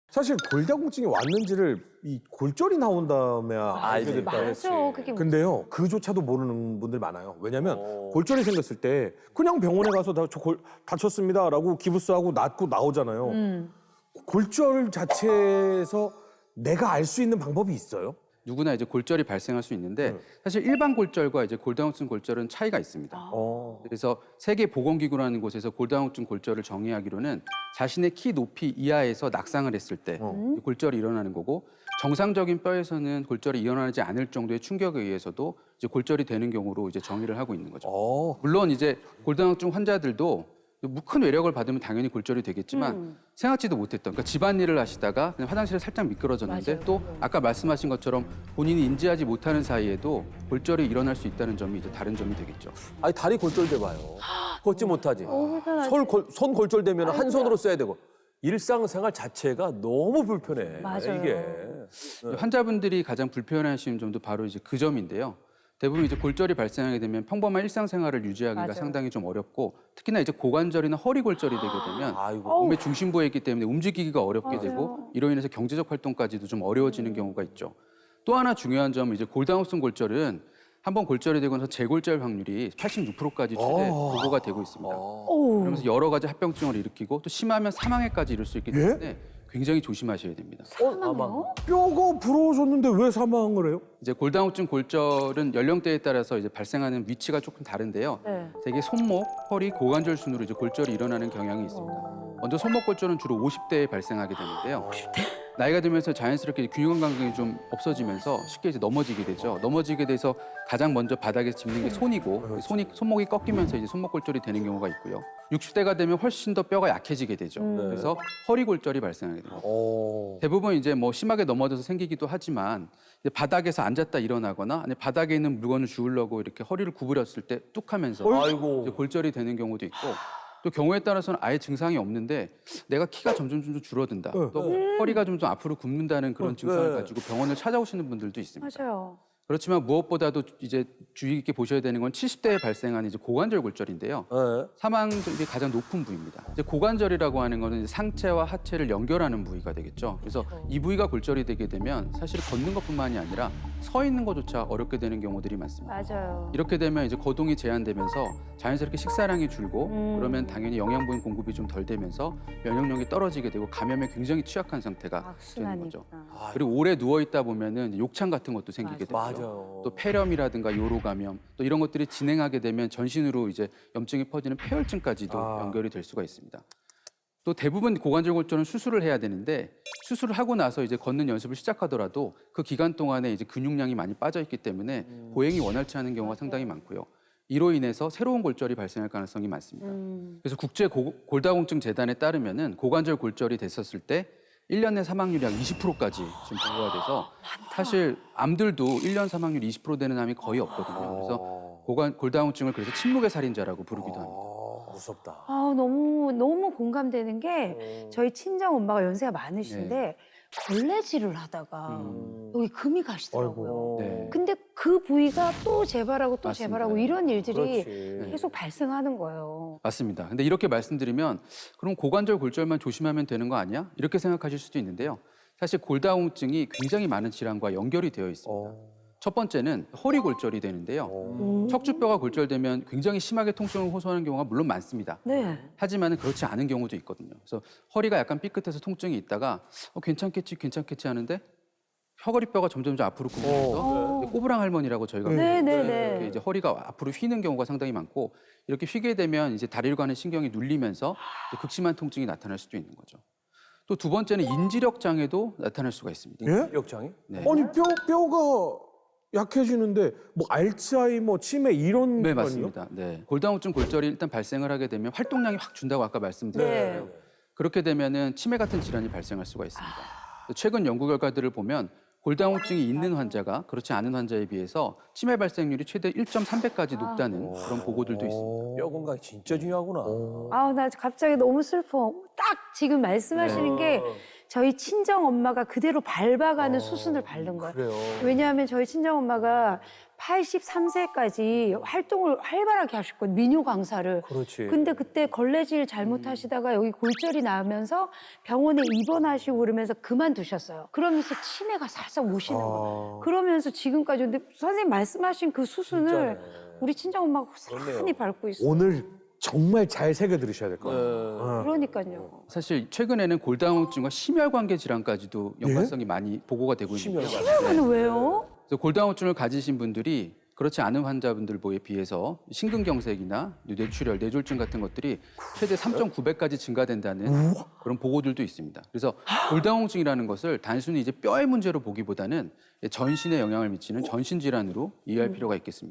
사실 골다공증이 왔는지를 이 골절이 나온 다음에 알게 됐다. 맞아. 그게 근데요, 그조차도 모르는 분들 많아요. 왜냐면 골절이 생겼을 때 그냥 병원에 가서 다쳤습니다라고 기부스하고 낫고 나오잖아요. 골절 자체에서 내가 알 수 있는 방법이 있어요? 누구나 이제 골절이 발생할 수 있는데 사실 일반 골절과 이제 골다공증 골절은 차이가 있습니다. 그래서 세계보건기구라는 곳에서 골다공증 골절을 정의하기로는 자신의 키 높이 이하에서 낙상을 했을 때 골절이 일어나는 거고, 정상적인 뼈에서는 골절이 일어나지 않을 정도의 충격에 의해서도 이제 골절이 되는 경우로 이제 정의를 하고 있는 거죠. 물론 이제 골다공증 환자들도 큰 외력을 받으면 당연히 골절이 되겠지만 생각지도 못했던, 그러니까 집안일을 하시다가 그냥 화장실에 살짝 미끄러졌는데 맞아요. 또 아까 말씀하신 것처럼 본인이 인지하지 못하는 사이에도 골절이 일어날 수 있다는 점이 이제 다른 점이 되겠죠. 아니 다리 골절돼 봐요. 걷지 못하지. 불편하지. 손 골절되면 한 손으로 써야 되고. 일상생활 자체가 너무 불편해. 맞아요. 이게. 환자분들이 가장 불편해하시는 점도 바로 이제 그 점인데요. 대부분 이제 골절이 발생하게 되면 평범한 일상생활을 유지하기가 맞아요. 상당히 좀 어렵고, 특히나 이제 고관절이나 허리 골절이 되게 되면 아이고. 몸의 중심부에 있기 때문에 움직이기가 어렵게 맞아요. 되고, 이로 인해서 경제적 활동까지도 좀 어려워지는 경우가 있죠. 또 하나 중요한 점은 이제 골다공증 골절은 한번 골절이 되고 나서 재골절 확률이 86%까지 최대 보고가 되고 있습니다. 그러면서 여러 가지 합병증을 일으키고 또 심하면 사망에까지 이를 수 있기 때문에 굉장히 조심하셔야 됩니다. 사망요? 뼈가 부러졌는데 왜 사망을 해요? 이제 골다공증 골절은 연령대에 따라서 이제 발생하는 위치가 조금 다른데요. 네. 대개 손목, 허리, 고관절 순으로 이제 골절이 일어나는 경향이 있습니다. 먼저 손목 골절은 주로 50대에 발생하게 되는데요. 나이가 들면서 자연스럽게 균형 감각이 좀 없어지면서 쉽게 이제 넘어지게 되죠. 넘어지게 돼서 가장 먼저 바닥에 짚는 게 손이고, 손목이 꺾이면서 이제 손목 골절이 되는 경우가 있고요. 60대가 되면 훨씬 더 뼈가 약해지게 되죠. 그래서 허리 골절이 발생하게 됩니다. 대부분 이제 뭐 심하게 넘어져서 생기기도 하지만 이제 바닥에서 앉았다 일어나거나 아니면 바닥에 있는 물건을 주우려고 이렇게 허리를 구부렸을 때 뚝 하면서 아이고. 이제 골절이 되는 경우도 있고, 또 경우에 따라서는 아예 증상이 없는데 내가 키가 점점 줄어든다, 또 허리가 좀 앞으로 굽는다는 그런 증상을 가지고 병원을 찾아오시는 분들도 있습니다. 맞아요. 그렇지만 무엇보다도 이제 주의 깊게 보셔야 되는 건 70대에 발생하는 이제 고관절 골절인데요. 네. 사망률이 가장 높은 부위입니다. 이제 고관절이라고 하는 거는 이제 상체와 하체를 연결하는 부위가 되겠죠. 그래서 이 부위가 골절이 되게 되면 사실 걷는 것뿐만이 아니라 서 있는 것조차 어렵게 되는 경우들이 많습니다. 맞아요. 이렇게 되면 이제 거동이 제한되면서 자연스럽게 식사량이 줄고, 그러면 당연히 영양분 공급이 좀 덜 되면서 면역력이 떨어지게 되고 감염에 굉장히 취약한 상태가 되는 거죠. 악순환이구나. 그리고 오래 누워 있다 보면은 욕창 같은 것도 생기게 되죠. 맞아요. 또 폐렴이라든가 요로 감염, 또 이런 것들이 진행하게 되면 전신으로 이제 염증이 퍼지는 폐혈증까지도 연결이 될 수가 있습니다. 또 대부분 고관절 골절은 수술을 해야 되는데, 수술을 하고 나서 이제 걷는 연습을 시작하더라도 그 기간 동안에 이제 근육량이 많이 빠져 있기 때문에 보행이 원활치 않은 경우가 상당히 많고요. 이로 인해서 새로운 골절이 발생할 가능성이 많습니다. 그래서 국제 골다공증 재단에 따르면은 고관절 골절이 됐었을 때 1년 내 사망률이 약 20%까지 지금 보고가 돼서, 사실 암들도 1년 사망률 20% 되는 암이 거의 없거든요. 그래서 골다공증을 그래서 침묵의 살인자라고 부르기도 합니다. 무섭다. 아, 너무 공감되는 게 저희 친정 엄마가 연세가 많으신데 걸레질을 하다가 여기 금이 가시더라고요. 네. 근데 그 부위가 또 재발하고 또 맞습니다. 재발하고 이런 일들이 그렇지. 계속 발생하는 거예요. 맞습니다. 근데 이렇게 말씀드리면 그럼 고관절 골절만 조심하면 되는 거 아니야? 이렇게 생각하실 수도 있는데요. 사실 골다공증이 굉장히 많은 질환과 연결이 되어 있습니다. 첫 번째는 허리 골절이 되는데요. 척추뼈가 골절되면 굉장히 심하게 통증을 호소하는 경우가 물론 많습니다. 네. 하지만 그렇지 않은 경우도 있거든요. 그래서 허리가 약간 삐끗해서 통증이 있다가 괜찮겠지 하는데 혀거리뼈가 점점 앞으로 굽면서 꼬부랑 할머니라고 저희가 네네네. 이렇게 이제 허리가 앞으로 휘는 경우가 상당히 많고, 이렇게 휘게 되면 이제 다리를 가는 신경이 눌리면서 이제 극심한 통증이 나타날 수도 있는 거죠. 또 두 번째는 인지력 장애도 나타날 수가 있습니다. 예? 역장이? 네. 아니 뼈가 약해지는데 뭐 알츠하이머, 치매 이런 네, 거 아니에요? 맞습니다. 네. 골다공증 골절이 일단 발생을 하게 되면 활동량이 확 준다고 아까 말씀드렸잖아요. 네. 그렇게 되면은 치매 같은 질환이 발생할 수가 있습니다. 최근 연구 결과들을 보면 골다공증이 있는 환자가 그렇지 않은 환자에 비해서 치매 발생률이 최대 1.3배까지 높다는 그런 보고들도 있습니다. 뼈 건강이 진짜 중요하구나. 나 갑자기 너무 슬퍼. 딱 지금 말씀하시는 게 저희 친정 엄마가 그대로 밟아가는 수순을 밟는 거예요. 그래요. 왜냐하면 저희 친정 엄마가 83세까지 활동을 활발하게 하셨거든요. 민요 강사를. 그렇지. 근데 그때 걸레질 잘못하시다가 여기 골절이 나면서 병원에 입원하시고 그러면서 그만두셨어요. 그러면서 치매가 살짝 오시는 거예요. 그러면서 지금까지 근데 선생님 말씀하신 그 수순을 진짜네. 우리 친정 엄마가 고스란히 밟고 있어요. 오늘 정말 잘 새겨 들으셔야 될 것 같아요. 그러니까요. 사실 최근에는 골다공증과 심혈관계 질환까지도 연관성이 많이 보고가 되고 있는데요. 그러면 왜요? 그래서 골다공증을 가지신 분들이 그렇지 않은 환자분들에 비해서 심근경색이나 뇌출혈, 뇌졸중 같은 것들이 최대 3.9배까지 증가된다는 그런 보고들도 있습니다. 그래서 골다공증이라는 것을 단순히 이제 뼈의 문제로 보기보다는 전신에 영향을 미치는 전신 질환으로 이해할 필요가 있겠습니다.